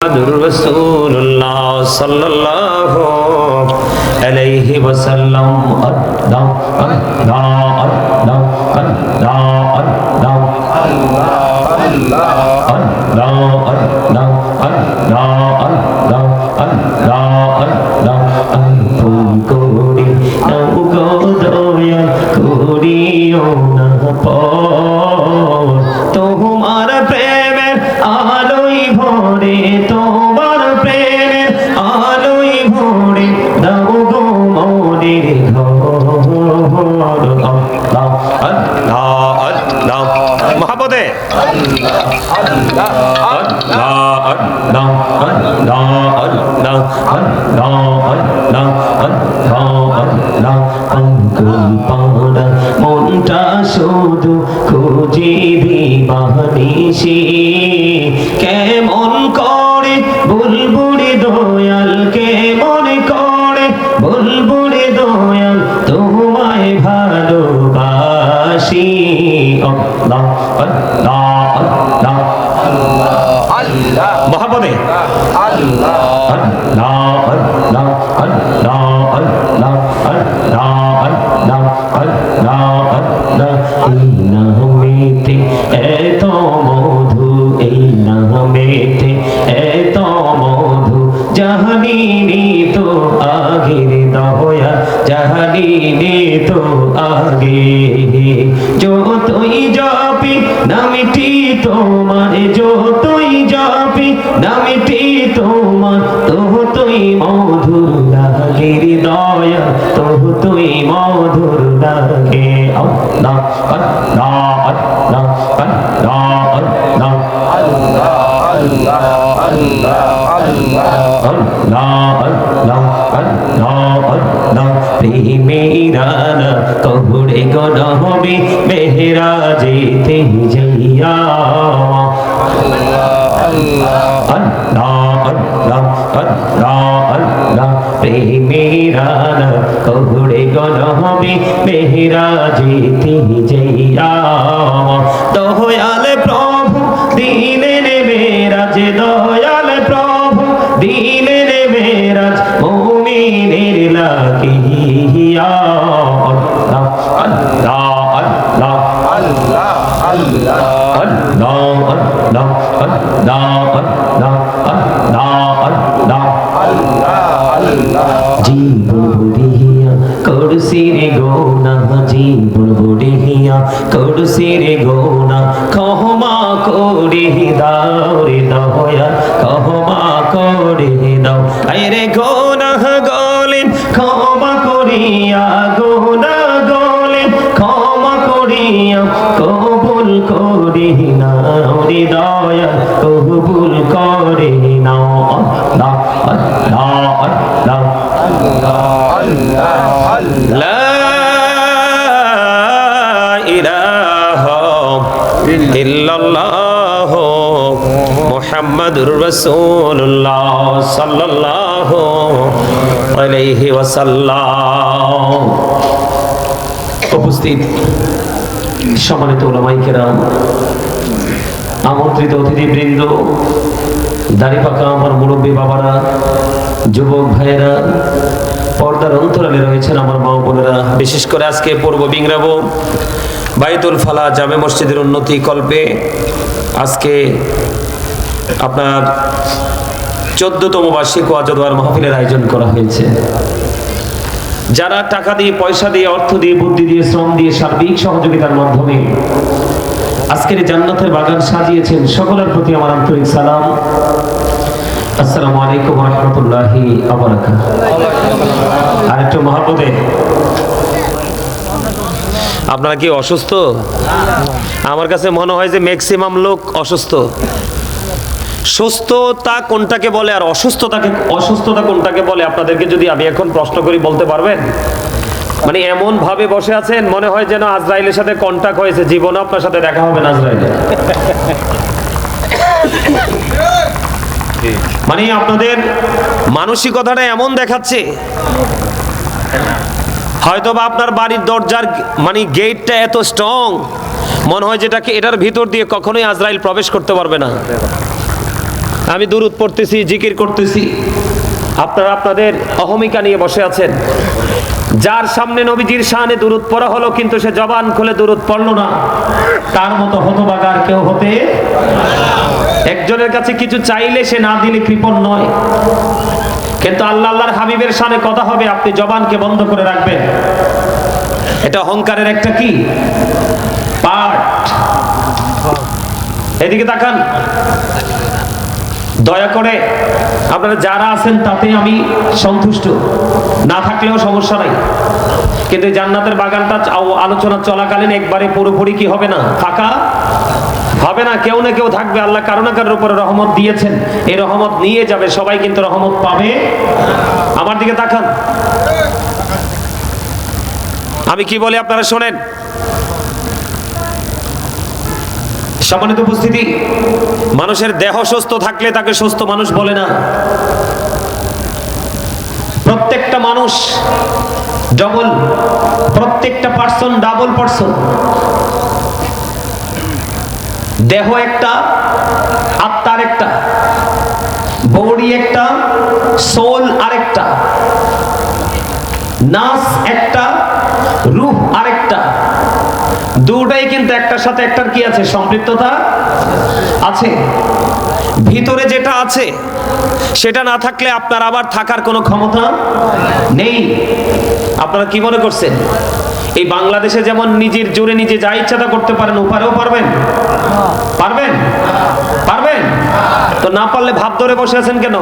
মুহাম্মাদুর রাসূলুল্লাহ সাল্লাল্লাহু আলাইহি ওয়াসাল্লাম। আল্লাহ আল্লাহ আল্লাহ আল্লাহ আল্লাহ আল্লাহ আল্লাহ আল্লাহ আল্লাহ আল্লাহ আল্লাহ আল্লাহ আল্লাহ করি নাও গো দয়া করিও না পর তোমার প্রেমের আলোয় ভরে তোমার প্রেমের আলোয় ভরে দাও গো মনের ঘর। আল্লাহ আল্লাহ আল্লাহ মহব্বতে আল্লাহ আল্লাহ আল্লাহ আল্লাহ আল্লাহ আল্লাহ আল্লাহ আল্লাহ আল্লাহ আঙ্গুল পাড়া মনটা শুধু খুঁজে দিবানিশি কেমন করে বুলবুলি দয়াল কেমন করে বুলবুলি দয়াল তোমায় ভালোবাসি। আল্লাহ আল্লাহ আল্লাহ আল্লাহ মহব্বতে আল্লাহ আল্লাহ আল্লাহ আল্লাহ আল্লাহ আল্লাহ আল্লাহ আল্লাহ আল্লাহ এই নামেতে এত মধু এই নামেতে এত মধু জাহানিনি তো আগের দয়া জাহানিনি তো আগে যতই জপি নামটি তোমার যতই জপি নামটি তোমার ততই মধুর লাগে দয়া ততই মধুর লাগে। আল্লাহ আল্লাহ আল্লাহ আল্লাহ আল্লাহ আল্লাহ আল্লাহ আল্লাহ আল্লাহ আল্লাহ আল্লাহ প্রেমেরানা কবরে গনহবে মেহরাজেতে যাইয়া আল্লাহ আল্লাহ আল্লাহ আল্লাহ আল্লাহ আল্লাহ প্রেমেরানা কবরে গনহবে মেহরাজেতে যাইয়া দয়াল প্রভু দিলেন মেরাজ দয়াল প্রভু দিলেন মেরাজ মুমিনের লাগিয়া। আল্লাহ আল্লাহ আল্লাহ আল্লাহ আল্লাহ আল্লাহ আল্লাহ আল্লাহ আল্লাহ আল্লাহ আল্লাহ আল্লাহ জীবন বুড়িয়া করছি রে গোনা জীবন বুড়িয়া করছি রে গোনা ক্ষমা করে দাও রে দয়া ক্ষমা করে দাও আরে গোনা গলেন ক্ষমা করিয়া গোনা গলেন ক্ষমা করিয়া কবুল করে নাও রে দয়া কবুল করে নাও। আল্লাহ আল্লাহ আল্লাহ আল্লাহ আল্লাহ লা ইলাহা ইল্লাল্লাহ মুহাম্মাদুর রাসূলুল্লাহ সাল্লাল্লাহু আলাইহি ওয়াসাল্লাম। উপস্থিত সম্মানিত উলামায়ে কেরাম আমন্ত্রিত অতিথিবৃন্দ দাড়ি পাকা আমার মুরব্বী বাবারা যুবক ভাইয়েরা পর্দার অন্তরালে রয়েছেন আমার মা বোনেরা বিশেষ করে আজকে পূর্ব বিংরাবো বাইতুল ফালা জামে মসজিদের উন্নতি কল্পে আজকে আপনার 14তম বার্ষিক ওয়াজ দোয়ার মাহফিলের আয়োজন করা হয়েছে। যারা টাকা দিয়ে পয়সা দিয়ে অর্থ দিয়ে বুদ্ধি দিয়ে শ্রম দিয়ে সার্বিক সহযোগিতার মাধ্যমে আজকের জান্নাতের বাগান সাজিয়েছেন সকলের প্রতি আমার আন্তরিক সালাম। আসসালামু আলাইকুম ওয়া রাহমাতুল্লাহি ওয়া বারাকাতুহু। আর একটু মহব্বতে আপনারা কি অসুস্থ? আমার কাছে মনে হয় যে ম্যাক্সিমাম লোক অসুস্থ। সুস্থতা কোনটাকে বলে আর অসুস্থতা কোনটাকে বলে আপনাদেরকে যদি আমি এখন প্রশ্ন করি বলতে পারবেন? মানে এমন ভাবে বসে আছেন মনে হয় যেন আজরাইলের সাথে কন্টাক্ট হয়েছে, জীবনে আপনার সাথে দেখা হবে না আজরাইলে। মানে আপনাদের মানসিকতাটা এমন দেখাচ্ছে হয়তোবা আপনার বাড়ির দরজার মানে গেটটা এত স্ট্রং মনে হয় যেটাকে এটার ভিতর দিয়ে কখনোই আজরাইল প্রবেশ করতে পারবে না। আমি দুরূদ পড়তেছি, জিকির করতেছি, আপনারা আপনাদের অহমিকা নিয়ে বসে আছেন। যার সামনে নবীজির শানে দুরূদ পড়া হলো কিন্তু সে জবান খুলে দুরূদ পড়লো না, তার মতো হতভাগা আর কেউ হতে। একজনের কাছে কিছু চাইলে সে না দিলে কৃপণ নয়, কিন্তু আল্লাহর হাবিবের শানে কথা হবে, আপনি জবানকে বন্ধ করে রাখবেন। এটা অহংকারের একটা কি পার্ট। এদিকে তাকান, দয়া করে আপনারা যারা আছেন তাতে আমি সন্তুষ্ট, না থাকলেও সমস্যা নাই, কিন্তু জান্নাতের বাগানটা আলোচনা চলাকালীন একবারে পুরোপুরি কি হবে না, ফাঁকা হবে না। কেউ না কেউ থাকবে, আল্লাহ কারো না কারোর উপরে রহমত দিয়েছেন, এই রহমত নিয়ে যাবে, সবাই কিন্তু রহমত পাবে। আমার দিকে তাকান, আমি কি বলি আপনারা শোনেন। সম্মানিত উপস্থিতি, মানুষের দেহ সুস্থ থাকলে তাকে সুস্থ মানুষ বলে না। প্রত্যেকটা মানুষ ডবল, প্রত্যেকটা পার্সন ডাবল পার্সন। দেহ একটা, আত্মার একটা, বডি একটা, সোল আরেকটা, নাস একটা, রূহ আরেকটা। দুটাই কিন্তু একটার সাথে একটার কি আছে, সম্পৃক্ততা আছে। ভিতরে যেটা আছে সেটা না থাকলে আপনার আবার থাকার কোনো ক্ষমতা নেই। আপনারা কি মনে করছেন এই বাংলাদেশে যেমন নিজের জোরে নিজে যা ইচ্ছা তা করতে পারেন, ওপারেও পারবেন? পারবেন? পারবেন তো না পারলে ভাব ধরে বসে আছেন কেন?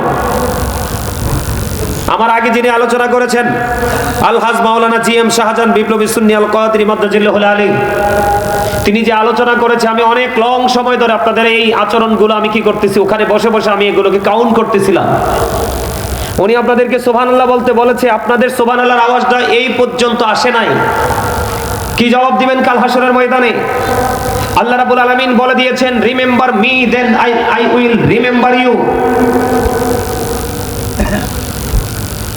আমার আগে যিনি আলোচনা করেছেন আলহাজ মাওলানা জিএম শাহজাহান বিপ্লবী সুন্নি আল কাদরি মাদ্দাজিল্লাহুল আলী, তিনি যে আলোচনা করেছে, আমি অনেক লং সময় ধরে আপনাদের এই আচরণগুলো আমি কি করতেছি, ওখানে বসে বসে আমি এগুলোকে কাউন্ট করতেছিলাম। উনি আপনাদেরকে সুবহানাল্লাহ বলতে বলেছে, আপনাদের সুবহানাল্লাহর আওয়াজটা এই পর্যন্ত আসে নাই। কি জবাব দিবেন কাল হাসরের ময়দানে? আল্লাহ রাব্বুল আলামিন বলে দিয়েছেন, remember me then I will remember you.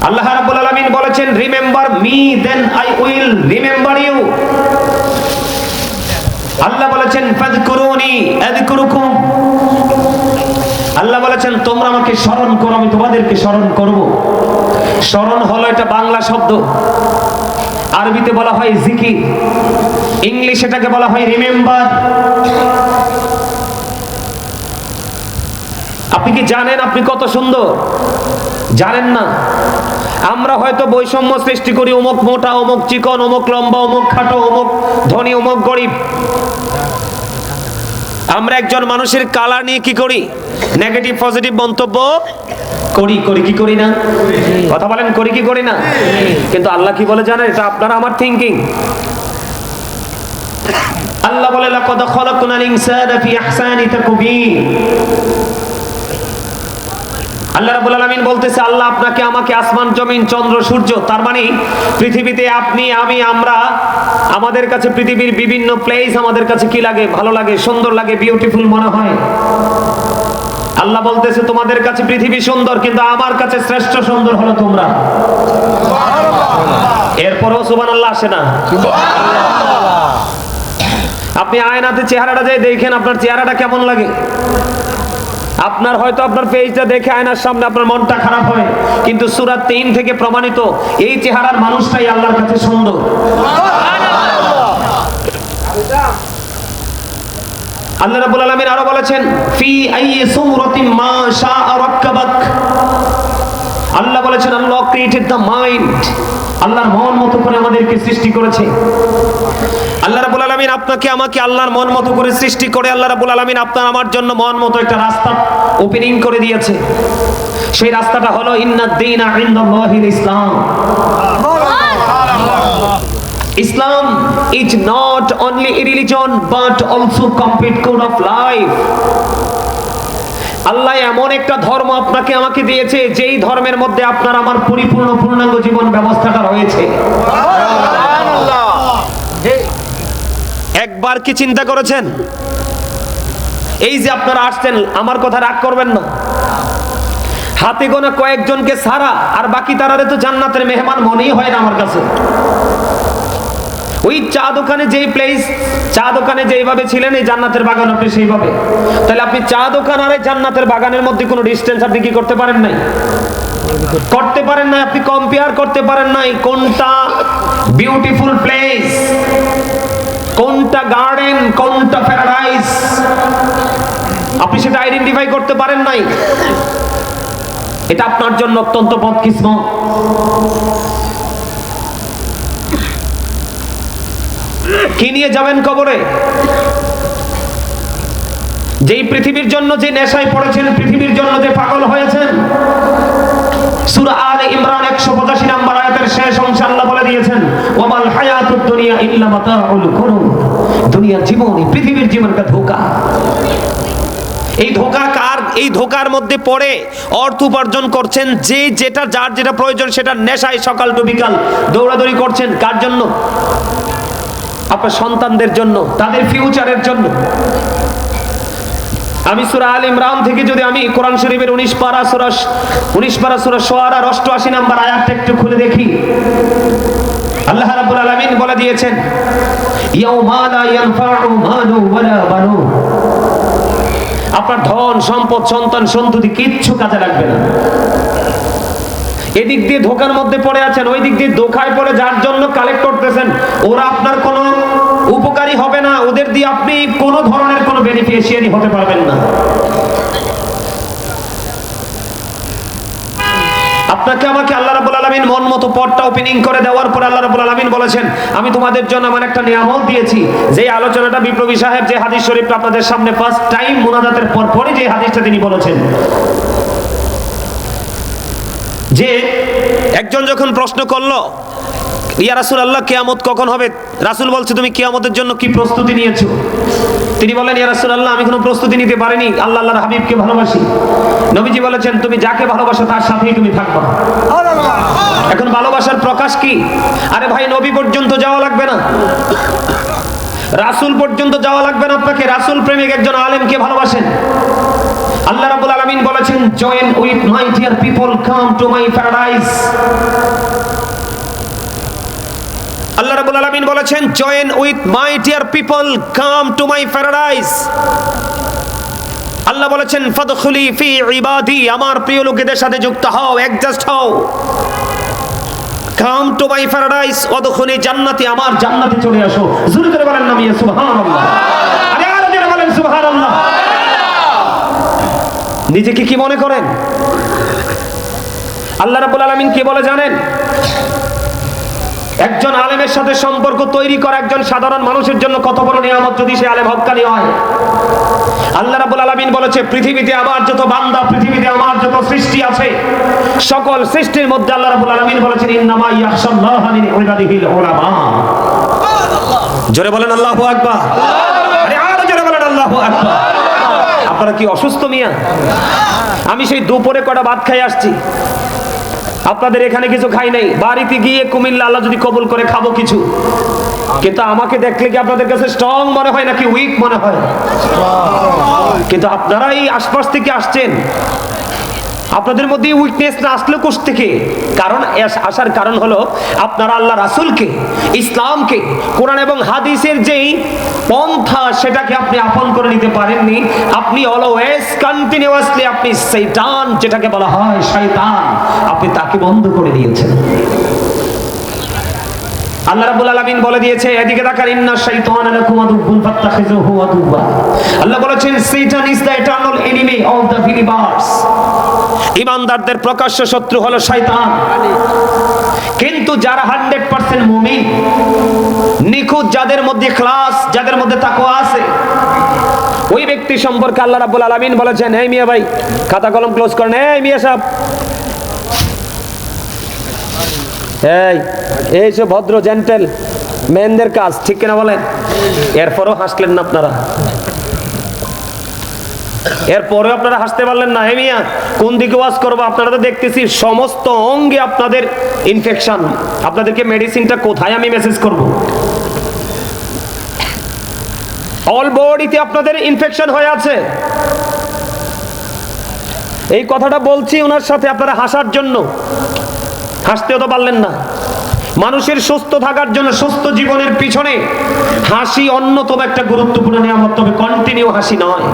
Allah রাব্বুল আলামিন বলেছেন, remember me then I will remember you. Allah বলেছেন, ফাযকুরুনি আযকুরুকুম। আল্লাহ বলেছেন, তোমরা আমাকে স্মরণ করো, আমি তোমাদেরকে স্মরণ করব। স্মরণ হলো এটা বাংলা শব্দ, আরবিতে বলা হয় জিকির, ইংলিশে এটাকে বলা হয় রিমেম্বার। আপনি কি জানেন আপনি কত সুন্দর? জানেন না? আমরা হয়তো বৈষম্য সৃষ্টি করি, অমুক মোটা, অমুক চিকন, অমুক লম্বা, অমুক খাটো, অমুক ধনী, অমুক গরিব। আমরা একজন মানুষের কালার নিয়ে কি করি, নেগেটিভ পজিটিভ মন্তব্য করি, করি কি করি না? কথা বলেন, করি কি করি না? কিন্তু আল্লাহ কি বলে জানেন? এটা আপনার আমার থিংকিং। আল্লাহ বলে, লাকাদ খালাকনাল ইনসানা ফি আহসানি তাকবীর। আল্লাহ রাব্বুল আলামিন বলতেছে, আল্লাহ আপনাকে আমাকে আসমান জমিন চন্দ্র সূর্য, তার মানে পৃথিবীতে আপনি আমি আমরা, আমাদের কাছে পৃথিবীর বিভিন্ন প্লেস আমাদের কাছে কি লাগে, ভালো লাগে, সুন্দর লাগে, বিউটিফুল মনে হয়। আল্লাহ বলতেছে, তোমাদের কাছে পৃথিবী সুন্দর, কিন্তু আমার কাছে শ্রেষ্ঠ সুন্দর হলো তোমরা। এরপরও সুবহানাল্লাহ আসে না? আপনি আয়নাতে চেহারাটা যাই দেখেন, আপনার চেহারাটা কেমন লাগে? আপনার হয়তো আপনার পেজটা দেখে আয়নার সামনে আপনার মনটা খারাপ হয়, কিন্তু সূরা ৩ থেকে প্রমাণিত এই চেহারার মানুষটাই আল্লাহর কাছে সুন্দর। আল্লাহ রাব্বুল আলামিন আরো বলেছেন, ফি আইয়ি সূরাতিন মা শাআ রাক্কাবাক। আল্লাহ বলেছেন, আল্লাহ ক্রিয়েটেড দ্য মাইন্ড। আল্লাহর মন মতো করে আমাদেরকে সৃষ্টি করেছে। আল্লাহ রাব্বুল আলামিন আপনাকে আমাকে আল্লাহর মন মতো করে সৃষ্টি করে আল্লাহ রাব্বুল আলামিন আপনার আমার জন্য মন মতো একটা রাস্তা ওপেনিং করে দিয়েছে। সেই রাস্তাটা হলো ইন্নাদ দীনা ইনদাল্লাহিল ইসলাম। Islam is not only a religion but also complete code of life. আল্লাহ এমন একটা ধর্ম আপনাকে আমাকে দিয়েছে, যেই ধর্মের মধ্যে আপনার আমার পরিপূর্ণ পূর্ণাঙ্গ জীবন ব্যবস্থাটা রয়েছে। একবার কি চিন্তা করেছেন, এই যে আপনারা আসছেন, আমার কথা রাগ করবেন না, হাতে গোনা কয়েকজনকে ছাড়া আর বাকি তারারে তো জান্নাতের মেহমান মনেই হয় না আমার কাছে। ওই চা দোকানে যেই প্লেস, চা দোকানে যেইভাবে ছিলেন এই জান্নাতের বাগান আপনি সেইভাবে। তাহলে আপনি চা দোকান আর এই জান্নাতের বাগানের মধ্যে কোনো ডিস্টেন্স আপনি কি করতে পারেন নাই? করতে পারেন নাই, আপনি কম্পেয়ার করতে পারেন নাই কোনটা বিউটিফুল প্লেস, কোনটা গার্ডেন, কোনটা প্যারাডাইস, আপনি সেটা আইডেন্টিফাই করতে পারেন নাই। এটা আপনার জন্য অত্যন্ত বদকিসমত। কি নিয়ে যাবেন কবরে? যেই পৃথিবীর জন্য যে নেশায় পড়েছেন, পৃথিবীর জন্য যে পাগল হয়েছেন, সূরা আলে ইমরান 185 নম্বর আয়াতের শেষ অংশে আল্লাহ বলে দিয়েছেন, ওয়ামাল হায়াতুদ দুনিয়া ইল্লা মাতাউল গুরুর। দুনিয়ার জীবনই পৃথিবীর জীবন একটা ধোঁকা। এই ধোঁকা কার? এই ধোঁকার মধ্যে পড়ে অর্থ উপার্জন করছেন, যে যেটা যার যেটা প্রয়োজন সেটা নেশায় সকাল টু বিকাল দৌড়াদৌড়ি করছেন। কার জন্য? আপনার সন্তানদের জন্য, তাদের ফিউচারের জন্য। আমি সূরা আল ইমরান থেকে যদি আমি কোরআন শরীফের 19 পারা সূরা শুআরার 88 নম্বর আয়াতটা একটু খুলে দেখি, আল্লাহ রাব্বুল আলামিন বলে দিয়েছেন, ইয়াউমা লা ইয়ানফাউ মালু ওয়ালা বানুন। আপনার ধন সম্পদ সন্তান সন্ততি কিচ্ছু কাজে লাগবে না। এদিক দিয়ে ধোকার মধ্যে পড়ে আছেন, ওই দিক দিয়ে ধোকায় পড়ে যার জন্য কালেক্ট করতেছেন, ওরা আপনার কোনো উপকারী হবে না, ওদের দিয়ে আপনি কোনো ধরনের কোনো বেনিফিশিয়ারি হতে পারবেন না। আপনাকে আমাকে আল্লাহ রাব্বুল আলামিন মন মতো পথটা ওপেনিং করে দেওয়ার পর আল্লাহ রাব্বুল আলামিন বলেছেন, আমি তোমাদের জন্য আমার একটা নিয়ামত দিয়েছি। যে আলোচনাটা বিপ্লবী সাহেব যে হাদিস শরীফটা আপনাদের সামনে ফার্স্ট টাইম মুনাজাতের পরপরই যে হাদিসটা তিনি বলেছেন, যে একজন যখন প্রশ্ন করলো, ইয়া রাসূলুল্লাহ কিয়ামত কখন হবে? রাসূল বলছে, তুমি কিয়ামতের জন্য কি প্রস্তুতি নিয়েছো? তিনি বলেন, ইয়া রাসূলুল্লাহ আমি কোনো প্রস্তুতি নিতে পারিনি, আল্লাহর হাবিবকে ভালোবাসি। নবীজি বলেছেন, তুমি যাকে ভালোবাসো তার সাথেই তুমি থাকবা। এখন ভালোবাসার প্রকাশ কি? আরে ভাই, নবী পর্যন্ত যাওয়া লাগবে না, রাসূল পর্যন্ত যাওয়া লাগবে না, আপনাকে রাসূল প্রেমিক একজন আলেমকে ভালোবাসেন। আল্লাহ রাব্বুল আলামিন বলেছেন, join with my dear people, come to my paradise. Allah রাব্বুল আলামিন বলেছেন, join with my dear people, come to my paradise. Allah বলেছেন, ফাদখুলি ফি ইবাদি, আমার প্রিয় লোকেদের সাথে যুক্ত হও, অ্যাডজাস্ট হও। কাম টু মাই প্যারাডাইস ওয়াদখুলি জান্নাতি, আমার জান্নাতে চলে আসো। জোরে করে বলেন না মিয়া সুবহানাল্লাহ। আরে আরো জোরে বলেন সুবহানাল্লাহ। নিজেকে কি মনে করেন? আল্লাহ রাব্বুল আলামিন কি বলে জানেন? একজন আলেমের সাথে সম্পর্ক তৈরি করা একজন সাধারণ মানুষের জন্য কত বড় নিয়ামত, যদি সে আলেম হক্কানি হয়। আল্লাহ রাব্বুল আলামিন বলেছে, পৃথিবীতে আমার যত বান্দা, পৃথিবীতে আমার যত সৃষ্টি আছে, সকল সৃষ্টির মধ্যে আল্লাহ রাব্বুল আলামিন বলেছেন, ইন্নামা ইয়াখশাল্লাহা মিন ইবাদিহিল উলামা। জোরে বলেন আল্লাহু আকবার। আরে আরো জোরে বলেন আল্লাহু আকবার। আপনারা কি অসুস্থ মিয়া? আমি সেই দুপুরে কটা ভাত খাই আসছি, আপনাদের এখানে কিছু খাই নাই। বাড়িতে গিয়ে কুমিল্লা আল্লাহ যদি কবুল করে খাবো কিছু, কিন্তু আমাকে দেখলে কি আপনাদের কাছে স্ট্রং মনে হয় নাকি উইক মনে হয়? কিন্তু আপনারা এই আশপাশ থেকে আসছেন, আপনাদের মধ্যে উইকনেস না আসলে কোথ থেকে? কারণ আসার কারণ হলো আপনারা আল্লাহ রাসূলকে, ইসলামকে, কোরআন এবং হাদিসের যেই পন্থা সেটাকে আপনি আপন করে নিতে পারেননি। আপনি অলওয়েজ কন্টিনিউয়াসলি আপনি শয়তান, যেটাকে বলা হয় শয়তান, আপনি তাকে বন্ধ করে দিয়েছেন। আল্লাহ রাব্বুল আলামিন বলে দিয়েছে, এদিকে তাকান, ইন্না শাইতানা লাকুম আদুউন ফাত্তাখিযুহু আদুওয়া। আল্লাহ বলেছেন, শয়তান is the eternal enemy of the believers. ঈমানদারদের প্রকাশ্য শত্রু হলো শয়তান। কিন্তু যারা 100% মুমিন, নিখুঁত, যাদের মধ্যে ইখলাস, যাদের মধ্যে তাকওয়া আছে, ওই ব্যক্তি সম্পর্কে আল্লাহ রাব্বুল আলামিন বলেছেন, এই মিয়া ভাই খাতা কলম ক্লোজ করেন, এই মিয়া সাহেব, এই সব ভদ্র জেন্টেল মেনদের কাজ, ঠিক কিনা বলেন? এরপরও হাসলেন না আপনারা, এরপরে আপনারা হাসতে পারলেন না। হে মিয়া, কোন দিকে ওয়াজ করবো? আপনারা তো দেখতেছি সমস্ত অঙ্গে আপনাদের ইনফেকশন, আপনাদেরকে মেডিসিনটা কোথায় আমি মেসেজ করব? অল বডিতে আপনাদের ইনফেকশন হয়ে আছে। এই কথাটা বলছি ওনার সাথে আপনারা হাসার জন্য, হাসতেও তো পারলেন না। মানুষের সুস্থ থাকার জন্য, সুস্থ জীবনের পিছনে হাসি অন্যতম একটা গুরুত্বপূর্ণ নিয়ামত, তবে কন্টিনিউ হাসি নয়।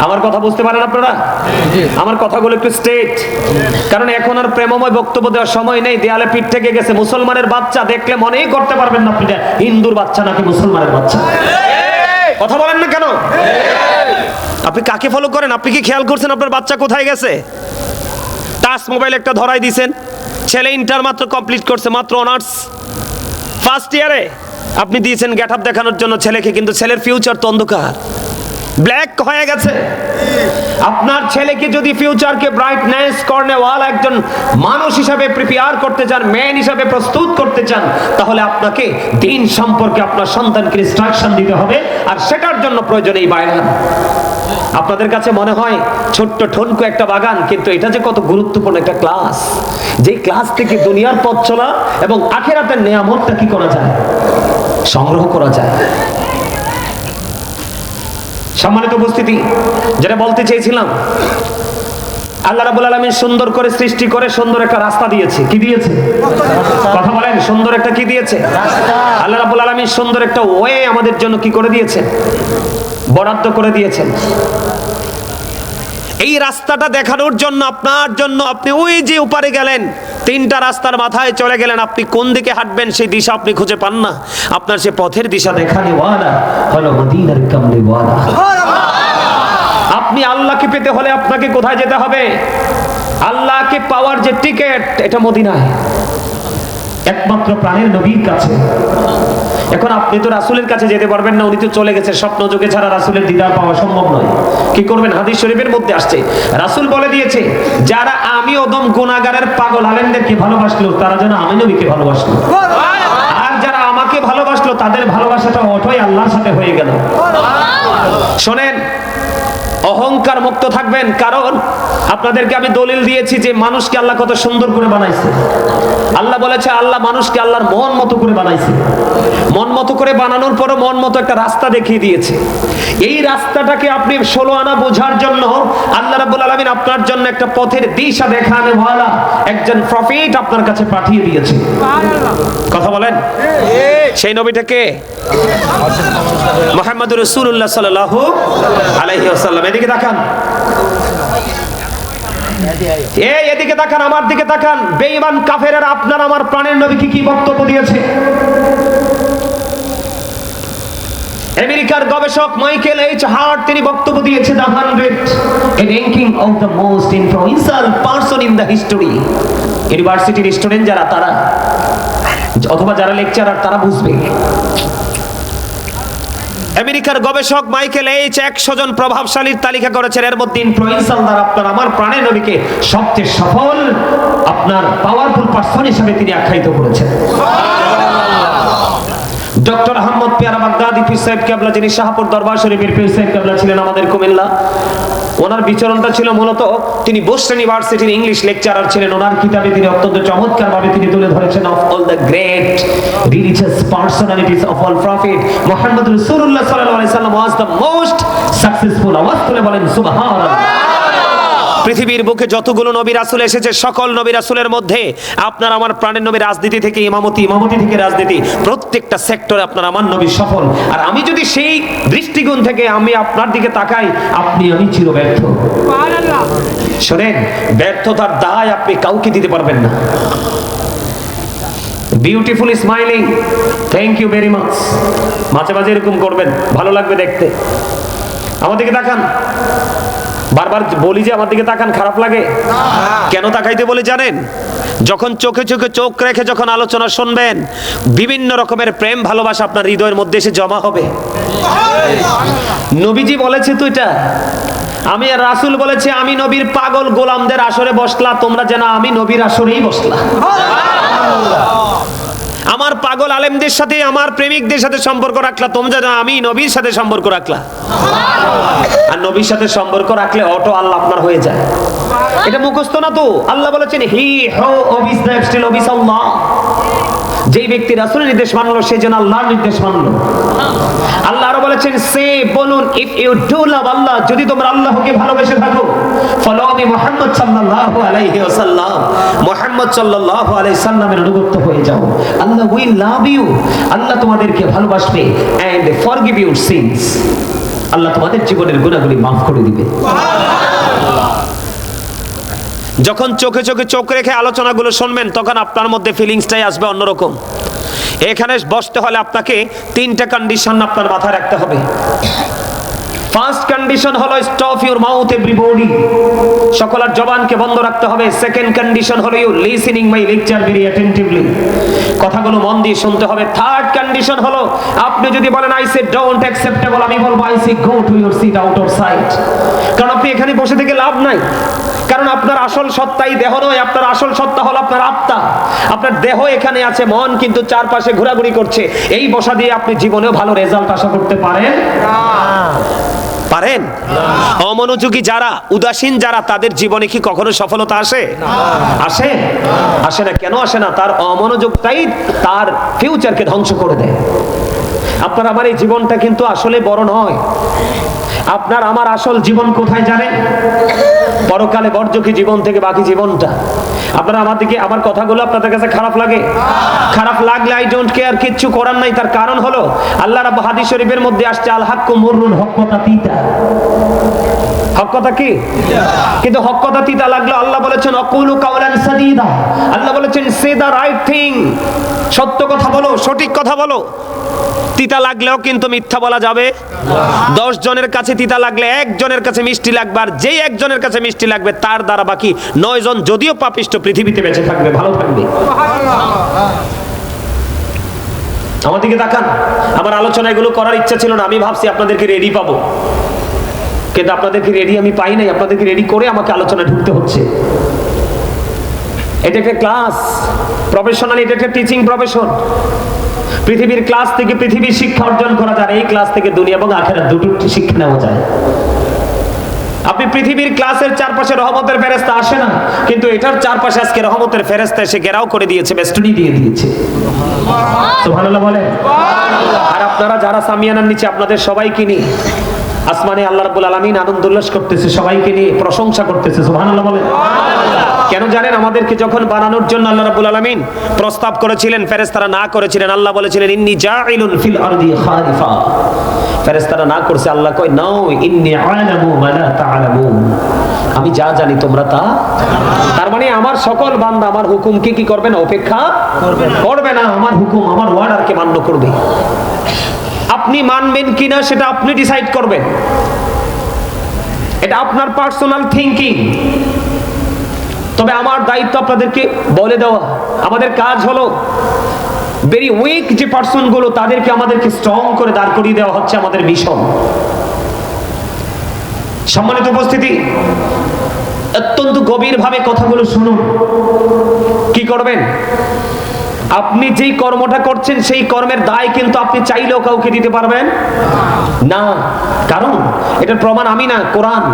আমার কথা বুঝতে পারেন আপনারা? আমার কথাগুলো একটু স্ট্রেট, কারণ এখন আর প্রেমময় বক্তব্য দেওয়ার সময় নেই। দেয়ালে পিঠ থেকে গেছে। মুসলমানের বাচ্চা দেখলে মনেই করতে পারবেন না আপনি হিন্দুর বাচ্চা নাকি মুসলমানের বাচ্চা। কথা বলেন না কেন? আপনি কাকে ফলো করেন? আপনি কি খেয়াল করছেন আপনার বাচ্চা কোথায় গেছে? টাচ মোবাইল একটা ধরাই দিয়েছেন, ছেলে ইন্টার মাত্র কমপ্লিট করছে, মাত্র অনার্স ফার্স্ট ইয়ারে আপনি দিয়েছেন গেট আপ দেখানোর জন্য ছেলেকে, কিন্তু ছেলের ফিউচার তো অন্ধকার, ব্ল্যাক হয়ে গেছে। আপনার ছেলেকে যদি ফিউচারকে ব্রাইটনেস কর্নেওয়ালা একজন মানুষ হিসাবে প্রিপেয়ার করতে চান, ম্যান হিসাবে প্রস্তুত করতে চান, তাহলে আপনাকে দিন সম্পর্কে আপনার সন্তানকে ইনস্ট্রাকশন দিতে হবে, আর সেটার জন্য প্রয়োজন এই বায়ান। আপনাদের কাছে মনে হয় ছোট্ট ঠনকো একটা বাগান, কিন্তু এটা যে কত গুরুত্বপূর্ণ একটা ক্লাস, যে ক্লাস থেকে দুনিয়ার পথ চলা এবং আখিরাতের নিয়ামতটা কি করা যায়, সংগ্রহ করা যায়। সম্মানিত উপস্থিতি, যেটা বলতে চেয়েছিলাম, আল্লাহ রাব্বুল আলামিন সুন্দর করে সৃষ্টি করে সুন্দর একটা রাস্তা দিয়েছে। কি দিয়েছে? কথা বলেন, সুন্দর একটা কি দিয়েছে? আল্লাহ রাব্বুল আলামিন সুন্দর একটা ওয়ে আমাদের জন্য কি করে দিয়েছে? বরাদ্দ করে দিয়েছেন। এই রাস্তাটা দেখানোর জন্য আপনার জন্য আপনি ওই যে উপরে গেলেন, তিনটা রাস্তার মাথায় চলে গেলেন, আপনি কোন দিকে হাঁটবেন সেই দিশা আপনি খুঁজে পান না। আপনার সে পথের দিশা দেখানেওয়ালা হলো মদিনার কামলিওয়ালা। আপনি আল্লাহকে পেতে হলে আপনাকে কোথায় যেতে হবে? আল্লাহকে পাওয়ার যে টিকেট, এটা মদিনায়, একমাত্র প্রাণের নবীর কাছে। এখন আপনি তো রাসূলের কাছে যেতে পারবেন না, উনি তো চলে গেছে। স্বপ্ন যুগে ছাড়া রাসূলের দিদার পাওয়া সম্ভব নয়। কি করবেন? হাদিস শরীফের মধ্যে আসছে, রাসূল বলে দিয়েছে, যারা আমি ওদম গুনাহগারের পাগল আলেমদেরকে ভালোবাসলো, তারা যেন আমি নবীকে ভালোবাসলো, আর যারা আমাকে ভালোবাসলো তাদের ভালোবাসাটা অটই আল্লাহর সাথে হয়ে গেল। শোনেন, অহংকার মুক্ত থাকবেন, কারণ আপনাদেরকে আমি দলিল দিয়েছি যে মানুষকে আল্লাহ কত সুন্দর করে বানাইছে। আল্লাহ বলেছে, আল্লাহ মানুষকে আল্লাহর মন মতো করে বানাইছে। মন মতো করে বানানোর পরও মন মতো একটা রাস্তা দেখিয়ে দিয়েছে। এই রাস্তাটাকে আপনি 16 আনা বোঝার জন্য আল্লাহ রাব্বুল আলামিন আপনার জন্য একটা পথের দিশা দেখানেওয়ালা একজন প্রফেট আপনার কাছে পাঠিয়ে দিয়েছে। কথা বলেন, সেই নবীটা কে? মুহাম্মদুর রাসূলুল্লাহ সাল্লাল্লাহু আলাইহি ওয়াসাল্লাম। এদিকে তাকান, এদিকে তাকান, আমার দিকে তাকান। বেঈমান কাফেররা আপনার আমার প্রাণের নবীকে কি বক্তব্য দিয়েছে? আমেরিকার গবেষক মাইকেল এইচ হার্ট তিনি বক্তব্য দিয়েছে, the 100 ranking of the most influential person in the history। ইউনিভার্সিটির স্টুডেন্ট যারা, তারা অথবা যারা লেকচারার, তারা বুঝবে। আমেরিকার গবেষক মাইকেল এইচ 100 জন প্রভাবশালীর তালিকা করেছেন, এর মধ্যে ইনফ্লুয়েন্সাল দ্বারা আপনার আমার প্রাণের নবীকে সবচেয়ে সফল, আপনার পাওয়ারফুল পারসন হিসেবে তিনি আখ্যায়িত করেছেন। ডক্টর আহমদ পেয়ারা বাগদাদি পীর সাহেব কেবলা, যিনি শাহপুর দরবার শরীফের পীর সাহেব কেবলা ছিলেন আমাদের কুমিল্লা, ওনার বিচরণটা ছিল মূলত, তিনি বোস্টন ইউনিভার্সিটির ইংলিশ লেকচারার ছিলেন। ওনার কিতাবে তিনি অত্যন্ত চমৎকার ভাবে তিনি তুলে ধরেছেন, of all the great religious personalities of all prophet Muhammad রাসূলুল্লাহ সাল্লাল্লাহু আলাইহি ওয়াসাল্লাম ওয়াজ দ্য মোস্ট সাকসেসফুল। আওয়াজ তুলে বলেন সুবহানাল্লাহ। পৃথিবীর বুকে যতগুলো নবী রাসূল এসেছে, সকল নবী রাসূলের মধ্যে আপনার আমার প্রাণের নবী রাজনীতি থেকে ইমামতি, ইমামতি থেকে রাজনীতি, প্রত্যেকটা সেক্টরে আপনার আমার নবী সফল। আর আমি যদি সেই দৃষ্টিকোণ থেকে আমি আপনার দিকে তাকাই, আপনি আমি চির ব্যর্থ। সুবহানাল্লাহ। শুনেন, ব্যর্থতার দায় আপনি কাউকে দিতে পারবেন না। Beautiful smiling, thank you very much. মাঝে মাঝে এরকম করবেন, ভালো লাগবে দেখতে। আমার দিকে তাকান, বারবার বলি যে আমার দিকে তাকান, খারাপ লাগে? কেন তাকাইতে বলে জানেন? যখন চোখে চোখে চোখ রেখে যখন আলোচনা শুনবেন, বিভিন্ন রকমের প্রেম ভালোবাসা আপনার হৃদয়ের মধ্যে এসে জমা হবে। নবীজি বলেছে তো এটা, আমি আর রাসূল বলেছে, আমি নবীর পাগল গোলামদের আসরে বসলা, তোমরা যেন আমি নবীর আসরেই বসলা। আমার পাগল আলেমদের সাথে, আমার প্রেমিকদের সাথে সম্পর্ক রাখলা, তোমরা যেন আমি নবীর সাথে সম্পর্ক রাখলা। আর নবীর সাথে সম্পর্ক রাখলে অটো আল্লাহ আপনার হয়ে যায়। এটা মুখস্থ না তো, আল্লাহ বলেছেন হি হো অবিস দ্য স্টিল অবিস আল্লাহ। যেই ব্যক্তি রাসূলের নির্দেশ মানলো সে যেন আল্লাহর নির্দেশ মানলো। আল্লাহ আরো বলেছেন, সে বলুন, ইফ ইউ ডু লাভ আল্লাহ, যদি তোমরা আল্লাহকে ভালোবেসে থাকো, ফলো মি মুহাম্মদ সাল্লাল্লাহু আলাইহি ওয়াসাল্লাম, মুহাম্মদ সাল্লাল্লাহু আলাইহি সাল্লামের অনুগত হয়ে যাও। আল্লাহ উইল লাভ ইউ, আল্লাহ তোমাদেরকে ভালোবাসবে, এন্ড ফরগিভ ইউর সিনস, আল্লাহ তোমাদের জীবনের গুনাহগুলি maaf করে দিবে। যখন চোখে চোখে চোখ রেখে আলোচনাগুলো শুনবেন তখন আপনার মধ্যে ফিলিংসটাই আসবে অন্যরকম। এখানে বসতে হলে আপনাকে 3টা কন্ডিশন আপনার মাথায় রাখতে হবে। ফার্স্ট কন্ডিশন হলো স্টপ ইউর মাউথ এভরিবডি, সকলের জবানকে বন্ধ রাখতে হবে। সেকেন্ড কন্ডিশন হলো you listening my lecture very attentively, কথাগুলো মন দিয়ে শুনতে হবে। থার্ড কন্ডিশন হলো আপনি যদি বলেন আই সে ডোন্ট অ্যাকসেপ্টেবল, আমি বলবো I say go to your seat out of sight. কারণ আপনি এখানে বসে থেকে লাভ নাই, কারণ আপনার আসল সত্তাই দেহ নয়, আপনার আসল সত্তা হলো আপনার আত্মা। আপনার দেহ এখানে আছে, মন কিন্তু চারপাশে ঘোরাঘুরি করছে। এই বসা দিয়ে আপনি জীবনেও ভালো রেজাল্ট আশা করতে পারেন না। পারেন? অমনোযোগী যারা, উদাসীন যারা, তাদের জীবনে কি কখনো সফলতা আসে? আসে? আসে না। কেন আসে না? তার অমনোযোগটাই তার ফিউচারকে ধ্বংস করে দেয়। আপনার আমার এই জীবনটা কিন্তু আসলে বড় নয়। আপনার আমার আসল জীবন কোথায় জানেন? পরকালে বর্জকি জীবন থেকে বাকি জীবনটা। আপনারা আমার কথাগুলো আপনাদের কাছে খারাপ লাগে? খারাপ লাগলে আই ডোন্ট কেয়ার, কিচ্ছু করার নাই। তার কারণ হলো আল্লাহ রাব্বুল হাদিস শরীফের মধ্যে আসছে, আল হাক্কু মুররুন, হক কথা তিতা। হক কথা কি? কিন্তু হক কথা তিতা লাগলো আল্লাহ বলেছেন অকুলু কাওলান সাদীদা, আল্লাহ বলেছেন সে দা রাইট থিং, সত্য কথা বলো, সঠিক কথা বলো। তিতা লাগলেও কিন্তু মিথ্যা বলা যাবে। 10 জনের কাছে তিতা লাগলে একজনের কাছে মিষ্টি লাগবে, আর যেই একজনের কাছে মিষ্টি লাগবে তার দ্বারা বাকি 9 জন যদিও পাপিষ্ট পৃথিবীতে বেঁচে থাকবে, ভালো থাকবে। আমার দিকে তাকান। আমার আলোচনা এগুলো করার ইচ্ছা ছিল না, আমি ভাবছি আপনাদেরকে রেডি পাবো, কিন্তু আপনাদেরকে রেডি আমি পাই নাই। আপনাদেরকে রেডি করে আমাকে আলোচনা ঢুকতে হচ্ছে। এটা একটা ক্লাস, প্রফেশনাল, এটা একটা টিচিং প্রফেশন। পৃথিবীর ক্লাস থেকে পৃথিবীর শিক্ষা অর্জন করা যায়, এই ক্লাস থেকে দুনিয়া এবং আখিরাত দুটো শিক্ষা নেওয়া যায়। আপনি পৃথিবীর ক্লাসের চারপাশে রহমতের ফেরেশতা আসে না, কিন্তু এটার চারপাশে আজকে রহমতের ফেরেশতা এসে ঘেরাও করে দিয়েছে, বেষ্টনী দিয়ে দিয়েছে। সুবহানাল্লাহ বলেন। আর আপনারা যারা সামিয়ানার নিচে, আপনাদের সবাইকে নিয়ে আসমানে আল্লাহ রাব্বুল আলামিন আনন্দ উল্লাস করতেছে, সবাইকে নিয়ে প্রশংসা করতেছে। সুবহানাল্লাহ বলেন। কেন জানেন? আমাদেরকে যখন বানানোর জন্য আল্লাহ রাব্বুল আলামিন প্রস্তাব করেছিলেন, ফেরেশতারা না করেছিলেন। আল্লাহ বলেছিলেন ইন্নী জাইলুন ফিল আরদি খালিফা, ফেরেশতারা না করছে। আল্লাহ কয় নাও, ইন্নী আ'লামু মা লা তা'লামুন, আমি যা জানি তোমরা তা। তার মানে আমার সকল বান্দা আমার হুকুমকে কি করবে না? অপেক্ষা করবে না। আমার হুকুম, আমার ওয়ার্ডারকে মান্য করবে। আপনি মানবেন কিনা সেটা আপনি ডিসাইড করবেন, এটা আপনার পার্সোনাল থিংকিং। তবে আমার দায়িত্ব আপনাদেরকে বলে দেওয়া। আমাদের কাজ হলো ভেরি উইক যে পার্সন গুলো, তাদেরকে আমাদেরকে স্ট্রং করে দাঁড় করিয়ে দেওয়া হচ্ছে আমাদের মিশন। সম্মানিত উপস্থিতি, অত্যন্ত গভীরভাবে কথাগুলো শুনুন। কি করবেন? আপনি যেই কর্মটা করছেন সেই কর্মের দায় কিন্তু আপনি চাইলেও কাউকে দিতে পারবেন না। কারণ এটার প্রমাণ আমি না, কোরআন।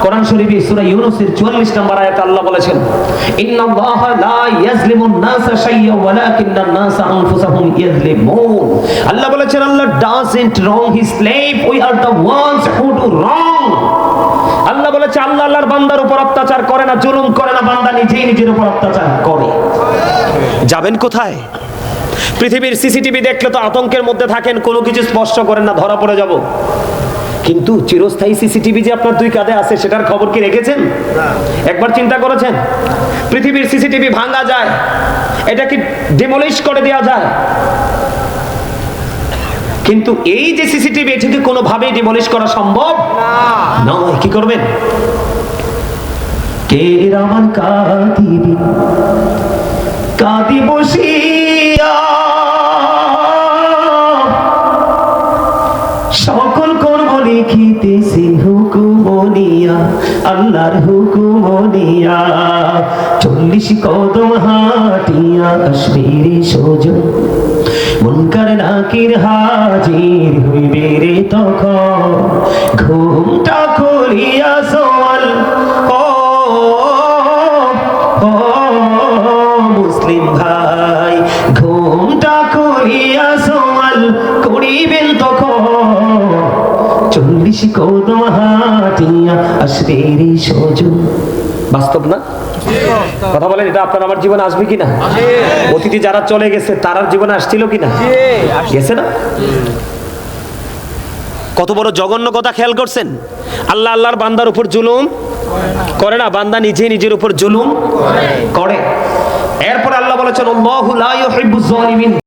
কোরআন শরীফে সূরা ইউনূসের 44 নম্বর আয়াতে আল্লাহ বলেছেন ইন্নাল্লাহা লা ইয়াজলিমুন নাসা শাইয়্যান ওয়ালাকিন্নান নাসা আনফুসাহুম ইয়াজলিমুন। আল্লাহ বলেছেন Allah doesn't wrong his slave, we are the ones who do wrong. Allah বলেছে আল্লাহ আল্লাহর বান্দার উপর অত্যাচার করে না, জুলুম করে না, বান্দা নিজেই নিজের উপর অত্যাচার করে। যাবেন কোথায়? পৃথিবীর সিসিটিভি দেখলে তো আতঙ্কের মধ্যে থাকেন, কোনো কিছু স্পর্শ করেন না, ধরা পড়ে যাব। কিন্তু চিরস্থায়ী সিসিটিভি যে আপনার 2 কাঁধে আছে, সেটার খবর কি রেখেছেন? একবার চিন্তা করেছেন? পৃথিবীর সিসিটিভি ভাঙা যায়, এটা কি ডিমলিশ করে দেওয়া যায়? কিন্তু এই যে সিসিটিভি, এটাকে কোনোভাবেই ডিমলিশ করা সম্ভব নয়। কি করবেন? কে রামান কাঁদিবি কাঁদি বসিয়া, সকল কর্ম লিখিতেছি হুকুমনিয়া, আল্লাহর হুকুমনিয়া। 40 কদম হাঁটিয়া আসবিরে সোজন, মুনকার নাকির হাজির হইবে রে তখন। ঘুমটা খুলিয়া সোয়াল, মুসলিম ভাই, ঘুমটা কদম হাটিয়া আসবে রে সজন। বাস্তব না? কথা বলেন, এটা আপনার আমার জীবনে আসবে কিনা? অতীতে যারা চলে গেছে তারার জীবনে আসছিল কিনা? গেছে না? কত বড় জঘন্য কথা খেয়াল করছেন? আল্লাহ আল্লাহর বান্দার উপর জুলুম করে না, বান্দা নিজে নিজের উপর জুলুম করে। এরপর আল্লাহ বলেছেন আল্লাহু লা ইউহিব্বুজ জালিমিন।